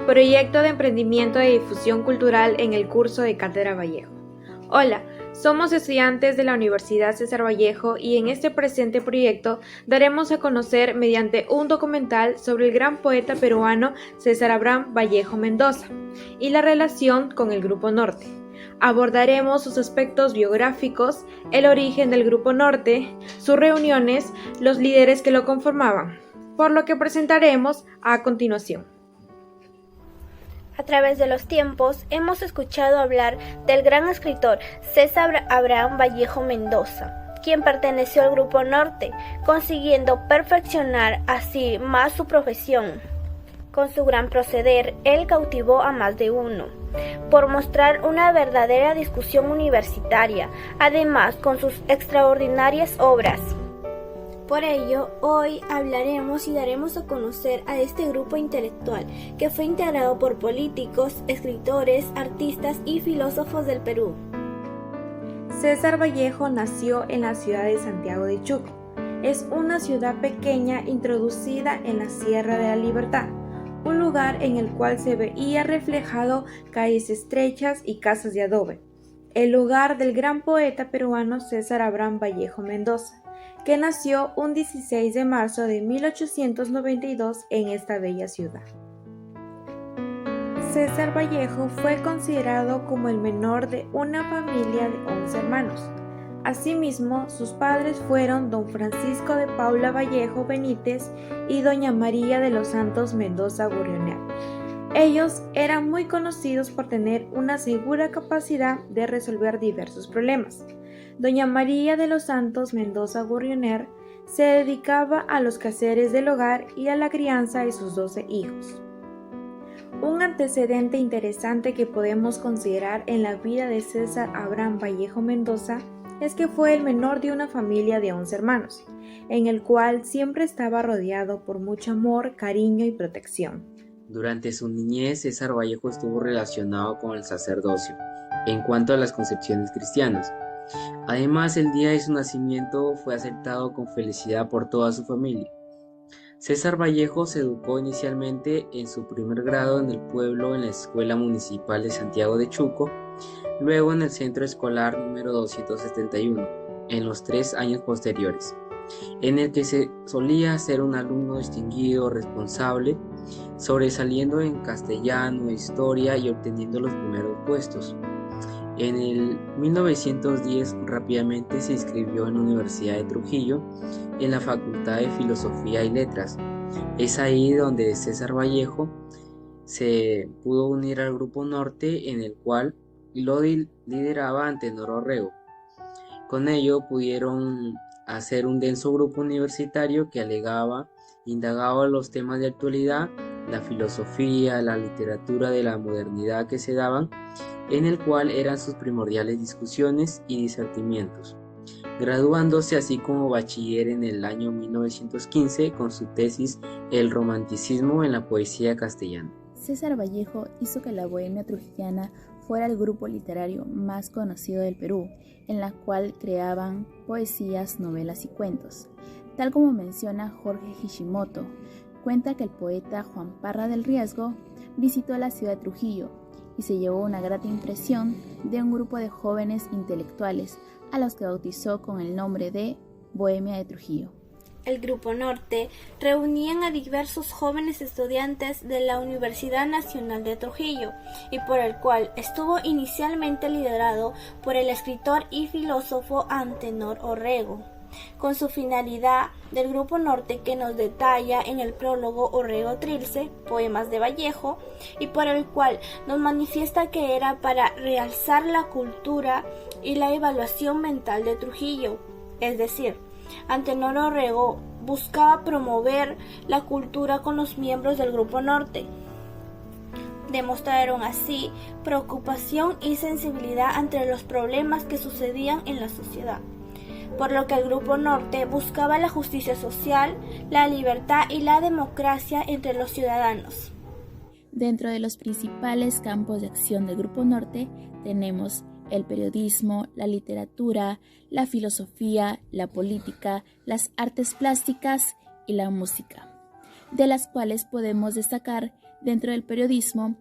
Proyecto de Emprendimiento de Difusión Cultural en el curso de Cátedra Vallejo. Hola, somos estudiantes de la Universidad César Vallejo y en este presente proyecto daremos a conocer mediante un documental sobre el gran poeta peruano César Abraham Vallejo Mendoza y la relación con el Grupo Norte. Abordaremos sus aspectos biográficos, el origen del Grupo Norte, sus reuniones, los líderes que lo conformaban, por lo que presentaremos a continuación. A través de los tiempos hemos escuchado hablar del gran escritor César Abraham Vallejo Mendoza, quien perteneció al Grupo Norte, consiguiendo perfeccionar así más su profesión. Con su gran proceder, él cautivó a más de uno, por mostrar una verdadera discusión universitaria, además con sus extraordinarias obras. Por ello, hoy hablaremos y daremos a conocer a este grupo intelectual que fue integrado por políticos, escritores, artistas y filósofos del Perú. César Vallejo nació en la ciudad de Santiago de Chuco. Es una ciudad pequeña introducida en la Sierra de la Libertad, un lugar en el cual se veía reflejado calles estrechas y casas de adobe, el hogar del gran poeta peruano César Abraham Vallejo Mendoza, que nació un 16 de marzo de 1892 en esta bella ciudad. César Vallejo fue considerado como el menor de una familia de 11 hermanos. Asimismo, sus padres fueron don Francisco de Paula Vallejo Benítez y doña María de los Santos Mendoza Gurrioner. Ellos eran muy conocidos por tener una segura capacidad de resolver diversos problemas. Doña María de los Santos Mendoza Gurrioner se dedicaba a los quehaceres del hogar y a la crianza de sus 12 hijos. Un antecedente interesante que podemos considerar en la vida de César Abraham Vallejo Mendoza es que fue el menor de una familia de 11 hermanos, en el cual siempre estaba rodeado por mucho amor, cariño y protección. Durante su niñez, César Vallejo estuvo relacionado con el sacerdocio en cuanto a las concepciones cristianas. Además, el día de su nacimiento fue aceptado con felicidad por toda su familia. César Vallejo se educó inicialmente en su primer grado en el pueblo en la Escuela Municipal de Santiago de Chuco, luego en el Centro Escolar número 271, en los 3 años posteriores, en el que se solía ser un alumno distinguido, responsable, sobresaliendo en castellano, historia y obteniendo los primeros puestos. En el 1910 rápidamente se inscribió en la Universidad de Trujillo en la Facultad de Filosofía y Letras. Es ahí donde César Vallejo se pudo unir al Grupo Norte, en el cual lo lideraba Antenor Orrego. Con ello pudieron hacer un denso grupo universitario que indagaba los temas de actualidad, la filosofía, la literatura de la modernidad que se daban, en el cual eran sus primordiales discusiones y disertamientos, graduándose así como bachiller en el año 1915 con su tesis El romanticismo en la poesía castellana. César Vallejo hizo que la bohemia trujillana fuera el grupo literario más conocido del Perú, en la cual creaban poesías, novelas y cuentos. Tal como menciona Jorge Hishimoto, cuenta que el poeta Juan Parra del Riesgo visitó la ciudad de Trujillo y se llevó una grata impresión de un grupo de jóvenes intelectuales a los que bautizó con el nombre de Bohemia de Trujillo. El Grupo Norte reunían a diversos jóvenes estudiantes de la Universidad Nacional de Trujillo y por el cual estuvo inicialmente liderado por el escritor y filósofo Antenor Orrego, con su finalidad del Grupo Norte que nos detalla en el prólogo Orrego Trilce, Poemas de Vallejo, y por el cual nos manifiesta que era para realzar la cultura y la evaluación mental de Trujillo, es decir, Antenor Orrego buscaba promover la cultura con los miembros del Grupo Norte. Demostraron así preocupación y sensibilidad ante los problemas que sucedían en la sociedad, por lo que el Grupo Norte buscaba la justicia social, la libertad y la democracia entre los ciudadanos. Dentro de los principales campos de acción del Grupo Norte tenemos el periodismo, la literatura, la filosofía, la política, las artes plásticas y la música, de las cuales podemos destacar Dentro del periodismo,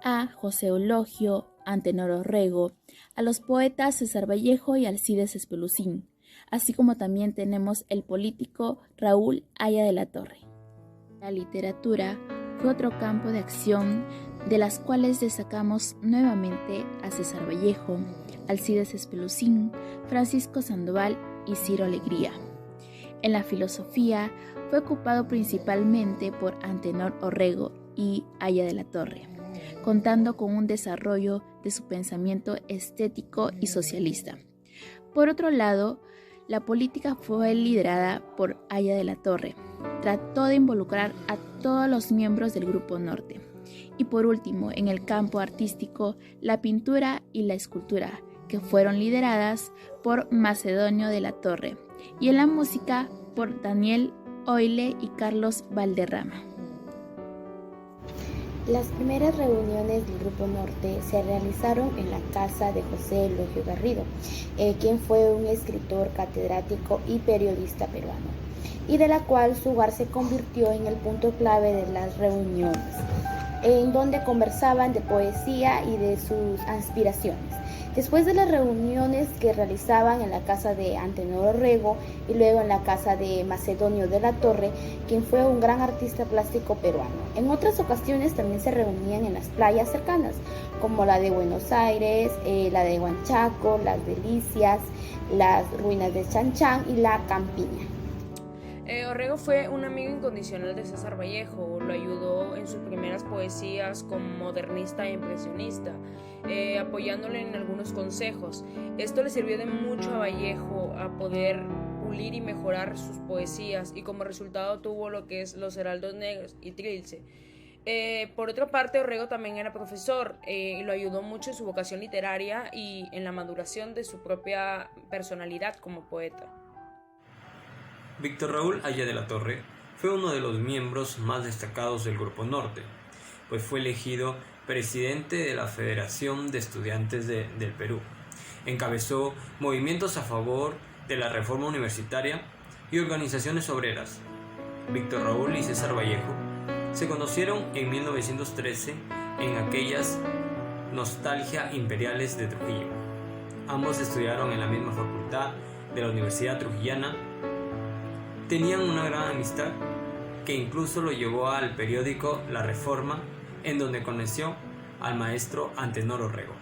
a José Eulogio, Antenor Orrego, a los poetas César Vallejo y Alcides Espelucín, así como también tenemos el político Raúl Haya de la Torre. La literatura fue otro campo de acción de las cuales destacamos nuevamente a César Vallejo, Alcides Espelucín, Francisco Sandoval y Ciro Alegría. En la filosofía fue ocupado principalmente por Antenor Orrego y Haya de la Torre, contando con un desarrollo de su pensamiento estético y socialista. Por otro lado, la política fue liderada por Haya de la Torre. Trató de involucrar a todos los miembros del Grupo Norte. Y por último, en el campo artístico, la pintura y la escultura, que fueron lideradas por Macedonio de la Torre, y en la música por Daniel Oile y Carlos Valderrama. Las primeras reuniones del Grupo Norte se realizaron en la casa de José Eulogio Garrido, quien fue un escritor, catedrático y periodista peruano, y de la cual su hogar se convirtió en el punto clave de las reuniones, en donde conversaban de poesía y de sus aspiraciones. Después de las reuniones que realizaban en la casa de Antenor Orrego y luego en la casa de Macedonio de la Torre, quien fue un gran artista plástico peruano. En otras ocasiones también se reunían en las playas cercanas, como la de Buenos Aires, la de Huanchaco, las Delicias, las ruinas de Chanchán y la Campiña. Orrego fue un amigo incondicional de César Vallejo, lo ayudó en sus primeras poesías como modernista e impresionista, apoyándole en algunos consejos. Esto le sirvió de mucho a Vallejo a poder pulir y mejorar sus poesías, y como resultado tuvo lo que es Los Heraldos Negros y Trilce. Por otra parte, Orrego también era profesor y lo ayudó mucho en su vocación literaria y en la maduración de su propia personalidad como poeta. Víctor Raúl Haya de la Torre fue uno de los miembros más destacados del Grupo Norte, pues fue elegido presidente de la Federación de Estudiantes del Perú. Encabezó movimientos a favor de la reforma universitaria y organizaciones obreras. Víctor Raúl y César Vallejo se conocieron en 1913 en aquellas nostalgia imperiales de Trujillo. Ambos estudiaron en la misma facultad de la Universidad Trujillana. Tenían una gran amistad que incluso lo llevó al periódico La Reforma, en donde conoció al maestro Antenor Orrego.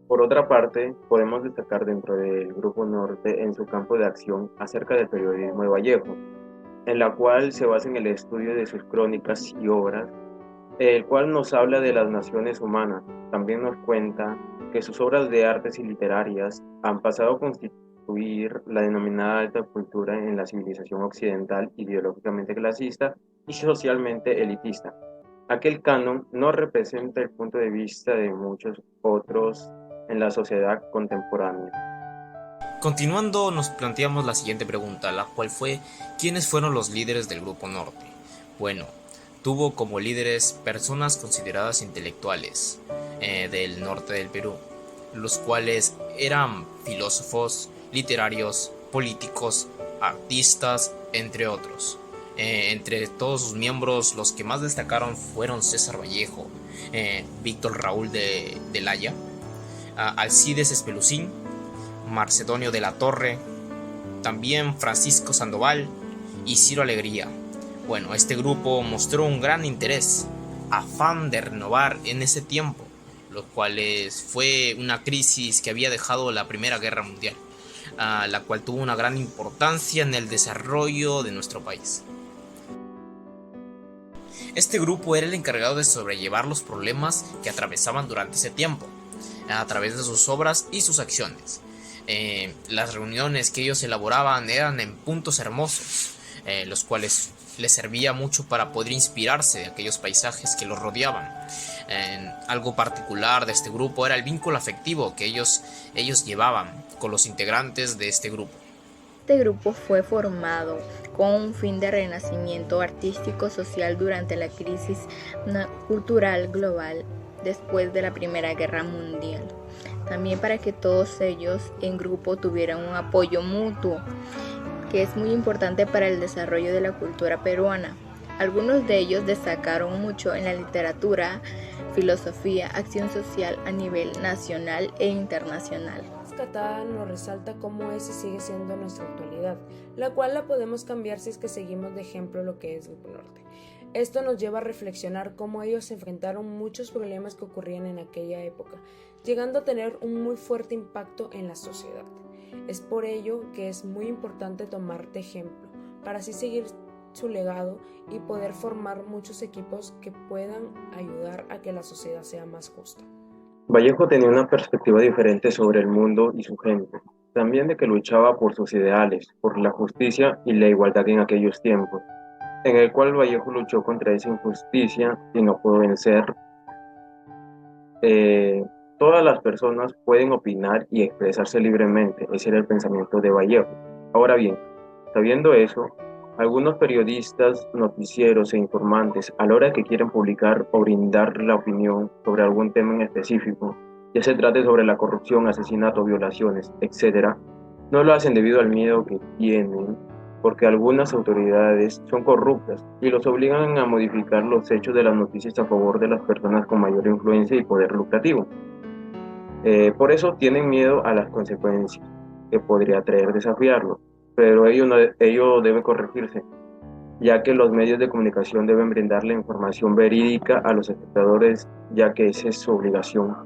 Por otra parte, podemos destacar dentro del Grupo Norte en su campo de acción acerca del periodismo de Vallejo, en la cual se basa en el estudio de sus crónicas y obras, el cual nos habla de las naciones humanas. También nos cuenta que sus obras de artes y literarias han pasado a constituir la denominada alta cultura en la civilización occidental, ideológicamente clasista y socialmente elitista. Aquel canon no representa el punto de vista de muchos otros en la sociedad contemporánea. Continuando, nos planteamos la siguiente pregunta, la cual fue: ¿quiénes fueron los líderes del Grupo Norte? Bueno, tuvo como líderes personas consideradas intelectuales del norte del Perú, los cuales eran filósofos, literarios, políticos, artistas, entre otros. Entre todos sus miembros, los que más destacaron fueron César Vallejo, Víctor Raúl de Haya, Alcides Espelucín, Macedonio de la Torre, también Francisco Sandoval y Ciro Alegría. Bueno, este grupo mostró un gran interés, afán de renovar en ese tiempo, lo cual fue una crisis que había dejado la Primera Guerra Mundial, la cual tuvo una gran importancia en el desarrollo de nuestro país. Este grupo era el encargado de sobrellevar los problemas que atravesaban durante ese tiempo, a través de sus obras y sus acciones. Las reuniones que ellos elaboraban eran en puntos hermosos, los cuales les servía mucho para poder inspirarse de aquellos paisajes que los rodeaban. Algo particular de este grupo era el vínculo afectivo que ellos llevaban con los integrantes de este grupo. Este grupo fue formado con un fin de renacimiento artístico-social durante la crisis cultural global después de la Primera Guerra Mundial. También para que todos ellos en grupo tuvieran un apoyo mutuo, que es muy importante para el desarrollo de la cultura peruana. Algunos de ellos destacaron mucho en la literatura, filosofía, acción social a nivel nacional e internacional. Catada nos resalta cómo es y sigue siendo nuestra actualidad, la cual la podemos cambiar si es que seguimos de ejemplo lo que es Grupo Norte. Esto nos lleva a reflexionar cómo ellos enfrentaron muchos problemas que ocurrían en aquella época, llegando a tener un muy fuerte impacto en la sociedad. Es por ello que es muy importante tomar de ejemplo, para así seguir su legado y poder formar muchos equipos que puedan ayudar a que la sociedad sea más justa. Vallejo tenía una perspectiva diferente sobre el mundo y su gente, también de que luchaba por sus ideales, por la justicia y la igualdad en aquellos tiempos, en el cual Vallejo luchó contra esa injusticia y no pudo vencer. Todas las personas pueden opinar y expresarse libremente, ese era el pensamiento de Vallejo. Ahora bien, sabiendo eso, algunos periodistas, noticieros e informantes, a la hora que quieren publicar o brindar la opinión sobre algún tema en específico, ya se trate sobre la corrupción, asesinato, violaciones, etc., no lo hacen debido al miedo que tienen, porque algunas autoridades son corruptas y los obligan a modificar los hechos de las noticias a favor de las personas con mayor influencia y poder lucrativo. Por eso tienen miedo a las consecuencias que podría traer desafiarlo. Pero ello debe corregirse, ya que los medios de comunicación deben brindar la información verídica a los espectadores, ya que esa es su obligación.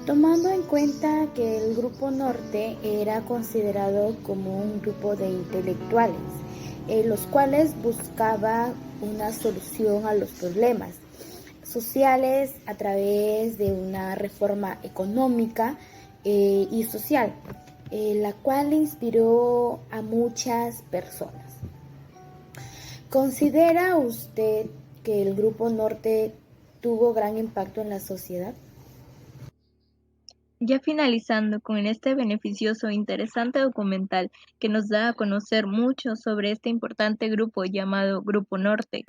Tomando en cuenta que el Grupo Norte era considerado como un grupo de intelectuales, los cuales buscaban una solución a los problemas sociales a través de una reforma económica y social, la cual inspiró a muchas personas. ¿Considera usted que el Grupo Norte tuvo gran impacto en la sociedad? Ya finalizando con este beneficioso e interesante documental que nos da a conocer mucho sobre este importante grupo llamado Grupo Norte,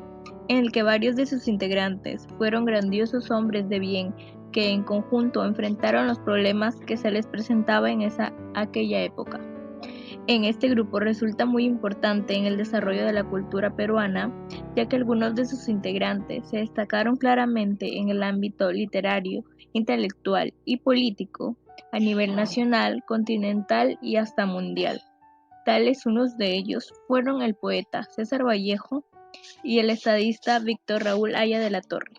en el que varios de sus integrantes fueron grandiosos hombres de bien que en conjunto enfrentaron los problemas que se les presentaba en aquella época. En este grupo resulta muy importante en el desarrollo de la cultura peruana, ya que algunos de sus integrantes se destacaron claramente en el ámbito literario, intelectual y político a nivel nacional, continental y hasta mundial. Tales unos de ellos fueron el poeta César Vallejo y el estadista Víctor Raúl Haya de la Torre.